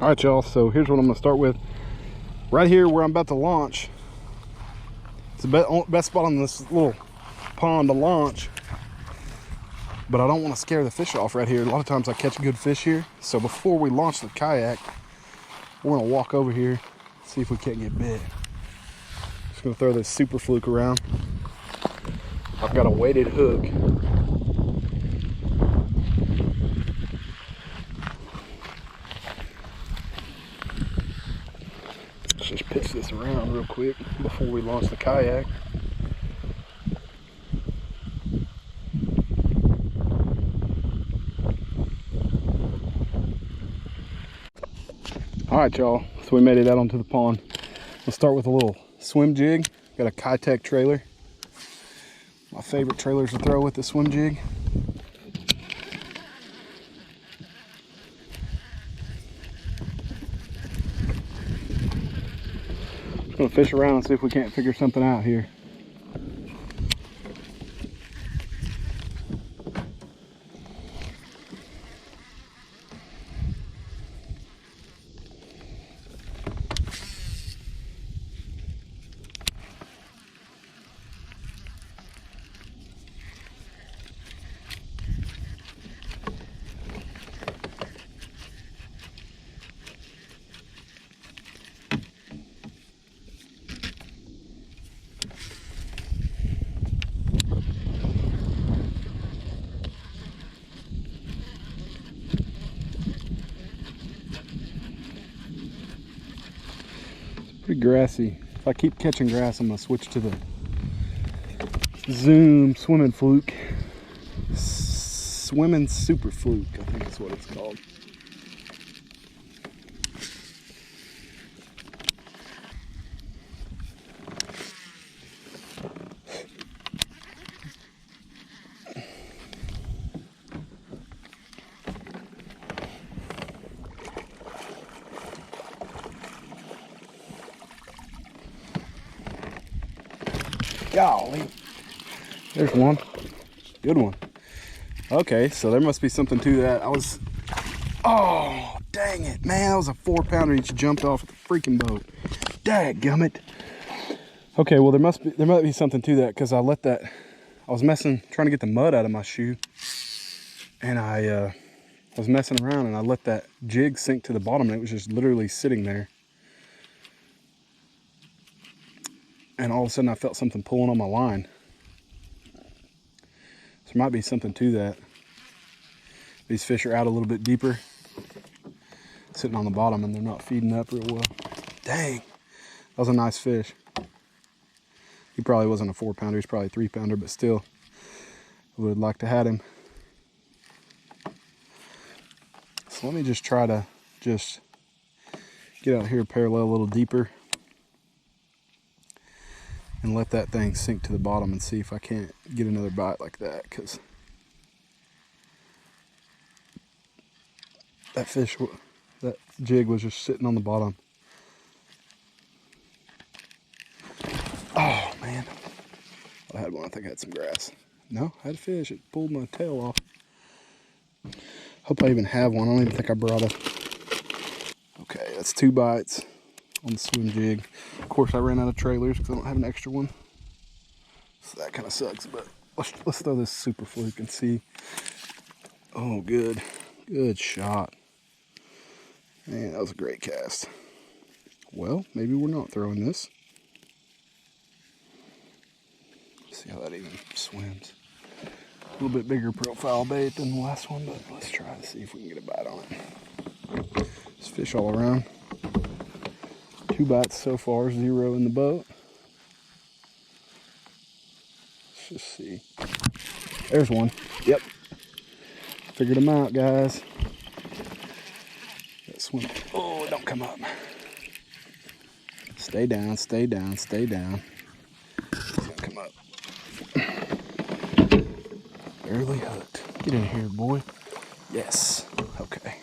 All right, y'all, so here's what I'm gonna start with. Right here where I'm about to launch, it's the best spot on this little pond to launch, but I don't want to scare the fish off right here. A lot of times I catch good fish here, so before we launch the kayak, we're gonna walk over here, see if we can't get bit. Just gonna throw this Super Fluke around. I've got a weighted hook. Let's just pitch this around real quick before we launch the kayak. All right, y'all, so we made it out onto the pond. We'll start with a little swim jig. Got a Keitech trailer. My favorite trailers to throw with the swim jig. Just gonna fish around and see if we can't figure something out here. Pretty grassy. If I keep catching grass, I'm gonna switch to the Zoom Swimming Fluke. Swimming Super Fluke, I think that's what it's called. Golly, there's one. Good one. Okay, so there must be something to that. Oh, dang it, man, that was a 4-pounder. He just jumped off the freaking boat. Dadgummit. Okay, well, there might be something to that, because I was trying to get the mud out of my shoe, and I was messing around, and I let that jig sink to the bottom, and it was just literally sitting there. And all of a sudden I felt something pulling on my line. So there might be something to that. These fish are out a little bit deeper, sitting on the bottom, and they're not feeding up real well. Dang, that was a nice fish. He probably wasn't a 4-pounder, he's probably a 3-pounder, but still, I would like to have him. So let me just try to get out here parallel a little deeper and let that thing sink to the bottom and see if I can't get another bite like that, because that jig was just sitting on the bottom. Oh man, I had one. I think I had some grass. No, I had a fish. It pulled my tail off. Hope I even have one. I don't even think I brought a. Okay, that's 2 bites on the swim jig. Of course, I ran out of trailers because I don't have an extra one, so that kind of sucks. But let's throw this Super Fluke and see. Oh, good shot, man. That was a great cast. Well, maybe we're not throwing this. Let's see how that even swims. A little bit bigger profile bait than the last one, but let's try to see if we can get a bite on it. There's fish all around. 2 bites so far, 0 in the boat. Let's just see. There's one. Yep. Figured them out, guys. That swim. Oh, don't come up. Stay down, stay down, stay down. It's gonna come up. Barely hooked. Get in here, boy. Yes. Okay.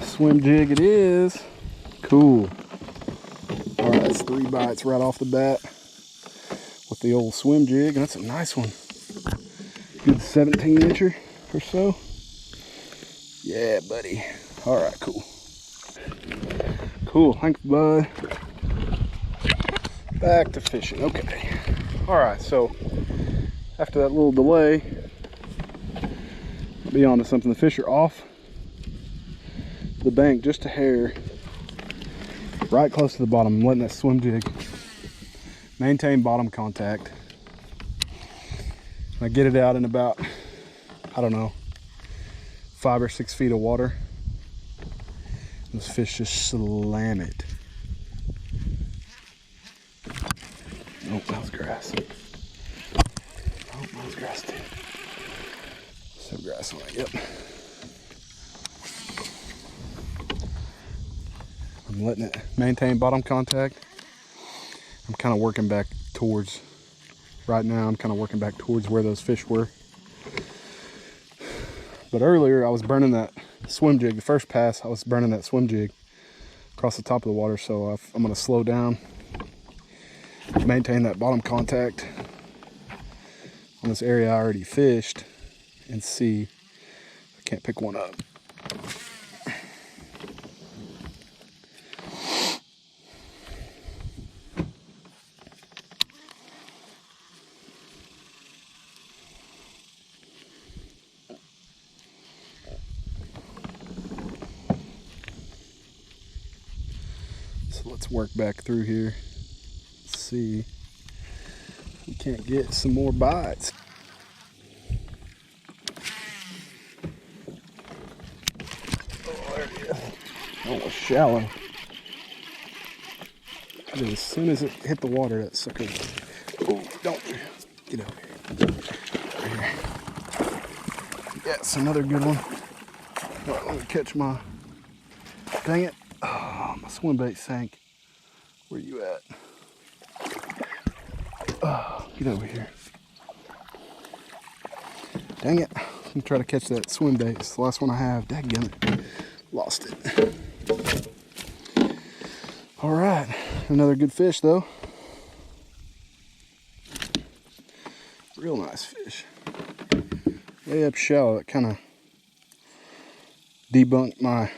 Swim jig it is. Cool. All right, that's 3 bites right off the bat with the old swim jig, and that's a nice one. Good 17-incher or so. Yeah, buddy. All right, cool. Cool, thanks, bud. Back to fishing, okay. All right, so after that little delay, I'll be on to something. The fish are off the bank just a hair, right close to the bottom. I'm letting that swim jig maintain bottom contact. I get it out in about, I don't know, 5 or 6 feet of water. Those fish just slam it. Oh, that was grass. Oh, that was grass too. Some grass on it, yep. I'm letting it maintain bottom contact. I'm kind of working back towards, right now, I'm kind of working back towards where those fish were. But earlier I was burning that swim jig. The first pass, I was burning that swim jig across the top of the water. So I'm gonna slow down, maintain that bottom contact on this area I already fished, and see if I can't pick one up. So let's work back through here. Let's see if we can't get some more bites. Oh, there it is. Oh, it was shallow. And as soon as it hit the water, that sucker. Oh, don't get over here. Right here. Yes, another good one. All right, let me catch my. Dang it. Oh, my swim bait sank. Where you at? Oh, get over here. Dang it. I'm gonna try to catch that swim bait. It's the last one I have. Dadgummit. Lost it. All right. Another good fish, though. Real nice fish. Way up shallow. It kind of debunked my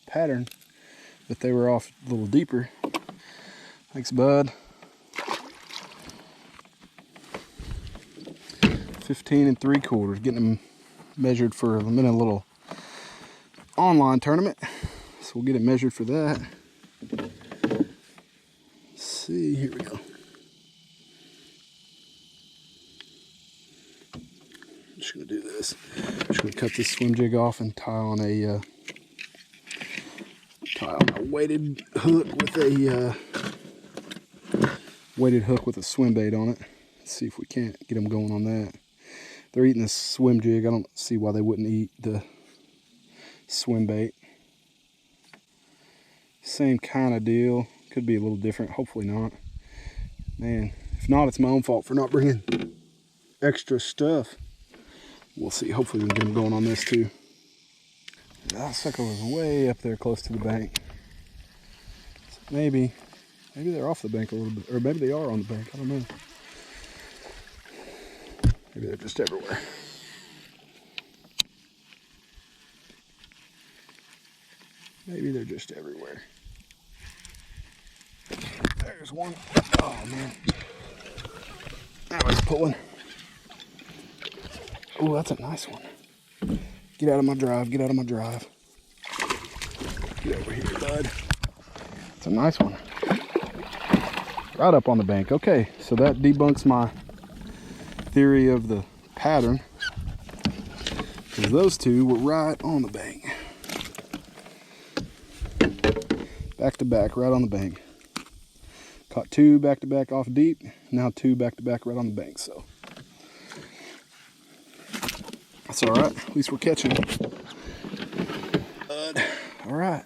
pattern that they were off a little deeper. Thanks, bud. 15 3/4. Getting them measured for I'm in a little online tournament, so we'll get it measured for that. Let's see, here we go. I'm just gonna do this. I'm just gonna cut this swim jig off and tie on a weighted hook with a swim bait on it. Let's see if we can't get them going on that. They're eating the swim jig. I don't see why they wouldn't eat the swim bait. Same kind of deal. Could be a little different. Hopefully not. Man, if not, it's my own fault for not bringing extra stuff. We'll see. Hopefully we can get them going on this too. That sucker was way up there close to the bank. So maybe they're off the bank a little bit, or maybe they are on the bank. I don't know. Maybe they're just everywhere. Maybe they're just everywhere. There's one. Oh man. Now he's pulling. Oh, that's a nice one. Get out of my drive. Get out of my drive. Get over here, bud. It's a nice one. Right up on the bank. Okay, so that debunks my theory of the pattern, because those two were right on the bank. Back to back, right on the bank. Caught two back to back off deep. Now two back to back right on the bank. So that's all right. At least we're catching. All right,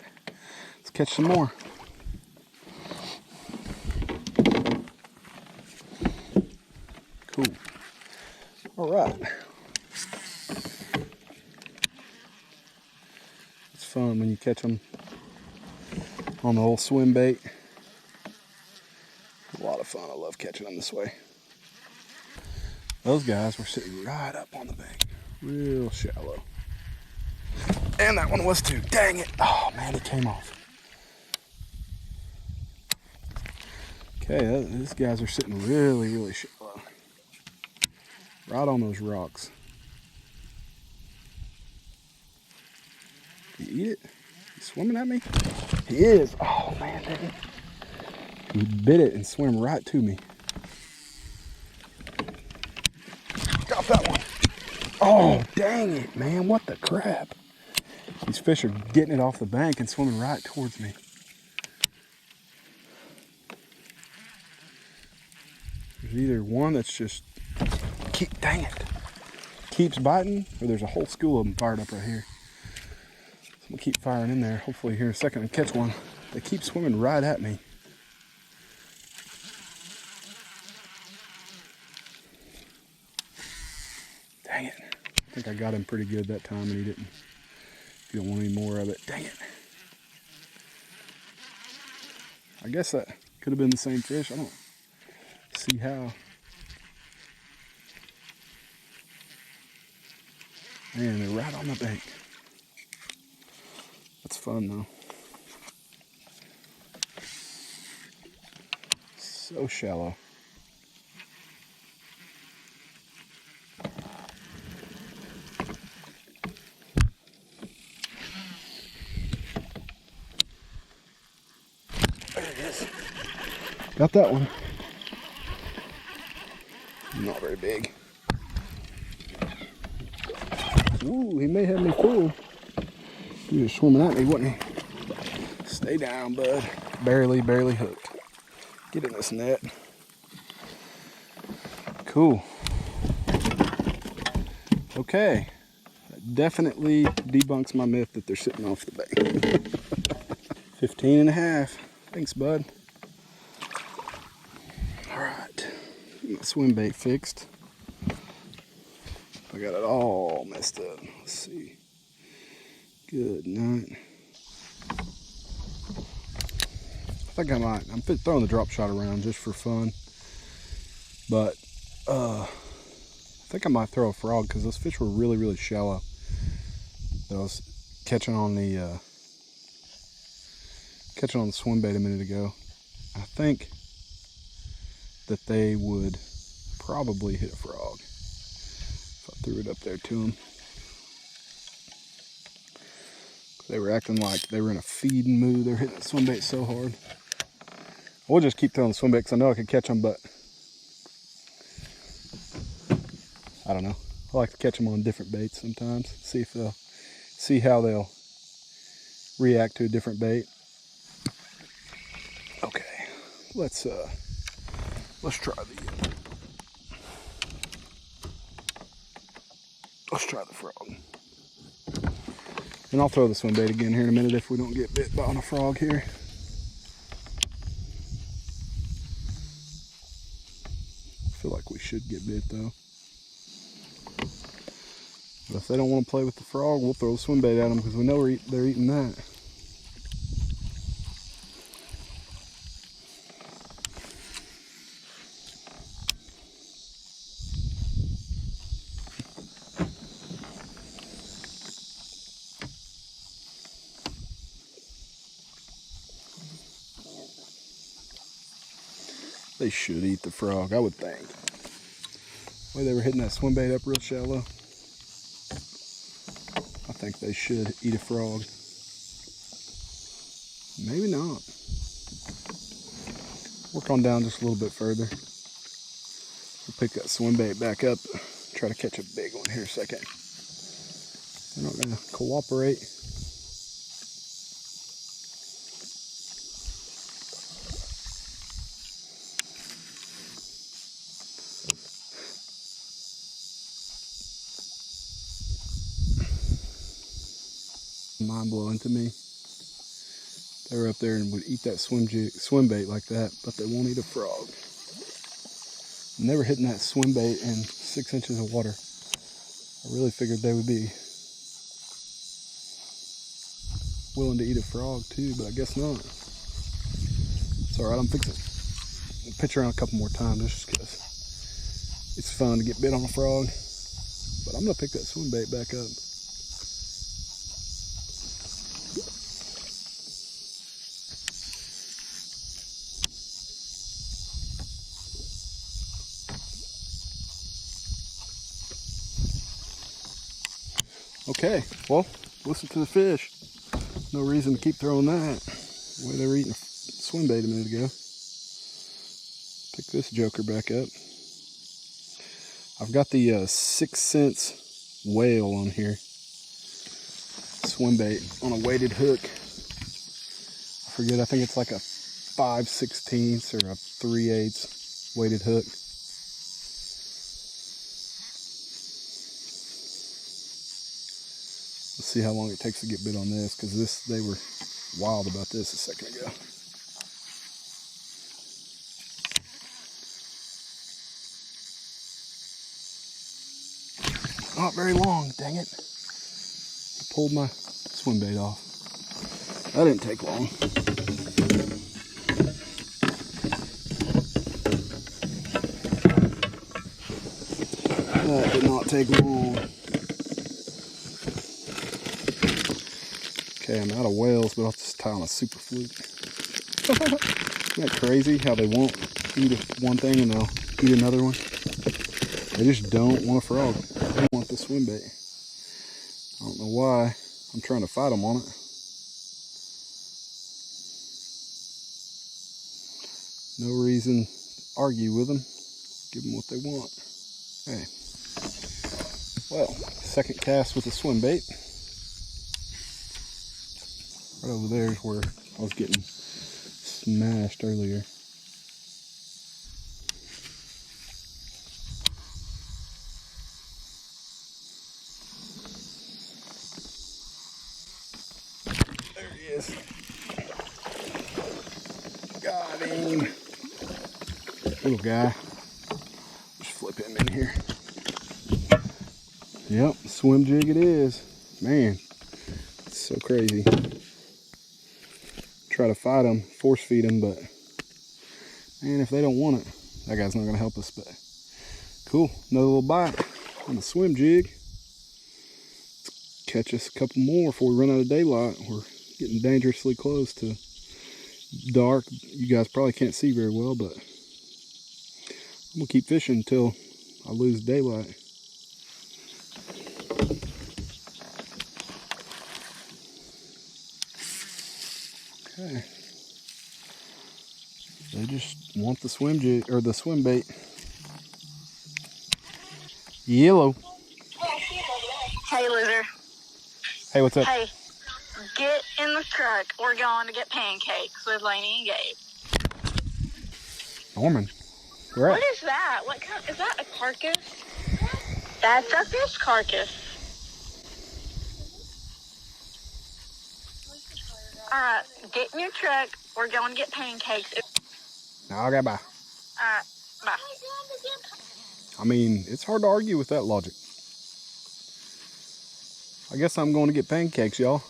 let's catch some more. Cool. All right. It's fun when you catch them on the old swim bait. A lot of fun. I love catching them this way. Those guys were sitting right up on the bank, real shallow. And that one was too. Dang it. Oh man, it came off. Okay, these guys are sitting really, really shallow. Right on those rocks. Did he eat it? He's swimming at me? He is. Oh man, dang it. He bit it and swam right to me. Got that one. Oh, dang it, man. What the crap? These fish are getting it off the bank and swimming right towards me. There's either one that's just, dang it, keeps biting, or there's a whole school of them fired up right here. So I'm gonna keep firing in there. Hopefully here in a second I catch one. They keep swimming right at me. Dang it. I think I got him pretty good that time and he didn't want any more of it. Dang it. I guess that could have been the same fish. I don't see how. Man, they're right on the bank. That's fun though. So shallow. There it is. Got that one. Not very big. Ooh, he may have me fooled. He was swimming at me, wasn't he? Stay down, bud. Barely hooked. Get in this net. Cool. Okay. That definitely debunks my myth that they're sitting off the bank. 15 and a half. Thanks, bud. All right. Get my swim bait fixed. I got it all messed up. Let's see. Good night. I think I might. I'm throwing the drop shot around just for fun. But I think I might throw a frog because those fish were really, really shallow. That I was catching on the swim bait a minute ago. I think that they would probably hit a frog if I threw it up there to them. They were acting like they were in a feeding mood. They're hitting the swim bait so hard. We'll just keep throwing the swim bait because I know I could catch them, but I don't know. I like to catch them on different baits sometimes. See how they'll react to a different bait. Okay, let's try the frog. And I'll throw the swim bait again here in a minute if we don't get bit by a frog here. I feel like we should get bit though. But if they don't want to play with the frog, we'll throw the swim bait at them because we know they're eating that. They should eat the frog, I would think. The way they were hitting that swim bait up real shallow, I think they should eat a frog. Maybe not. Work on down just a little bit further. We'll pick that swim bait back up. Try to catch a big one here in a second. They're not going to cooperate. Mind blowing to me. They were up there and would eat that swim bait like that, but they won't eat a frog. Never hitting that swim bait in 6 inches of water. I really figured they would be willing to eat a frog too, but I guess not. It's alright, I'm fixing to pitch around a couple more times just because it's fun to get bit on a frog. But I'm gonna pick that swim bait back up. Okay, well, listen to the fish. No reason to keep throwing that. The way they were eating swim bait a minute ago. Pick this joker back up. I've got the 6 cents whale on here. Swim bait on a weighted hook. I forget, I think it's like a 5/16 or a 3/8 weighted hook. Let's see how long it takes to get bit on this, because they were wild about this a second ago. Not very long, dang it. I pulled my swim bait off. That didn't take long. That did not take long. Okay, I'm out of whales, but I'll just tie on a super fluke. Isn't that crazy how they won't eat one thing and they'll eat another one? They just don't want a frog. They want the swim bait. I don't know why. I'm trying to fight them on it. No reason to argue with them. Give them what they want. Okay. Well, second cast with a swim bait. Right over there is where I was getting smashed earlier. There he is. Got him. Little guy. Just flip him in here. Yep, swim jig it is. Man, it's so crazy. Try to fight them, force feed them, but man, if they don't want it, that guy's not gonna help us. But cool, another little bite on the swim jig. Let's catch us a couple more before we run out of daylight. We're getting dangerously close to dark. You guys probably can't see very well, but I'm gonna keep fishing until I lose daylight. Okay. They just want the swim jig or the swim bait. Yellow. Hey, loser. Hey, what's up? Hey, get in the truck. We're going to get pancakes with Lainey and Gabe. Norman. Where at? What is that? What kind? Is that a carcass? That's a fish carcass. All right, get in your truck. We're going to get pancakes. Okay, bye. All right, bye. I mean, it's hard to argue with that logic. I guess I'm going to get pancakes, y'all.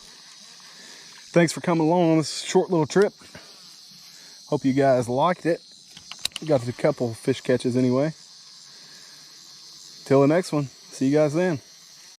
Thanks for coming along on this short little trip. Hope you guys liked it. We got a couple fish catches anyway. Till the next one. See you guys then.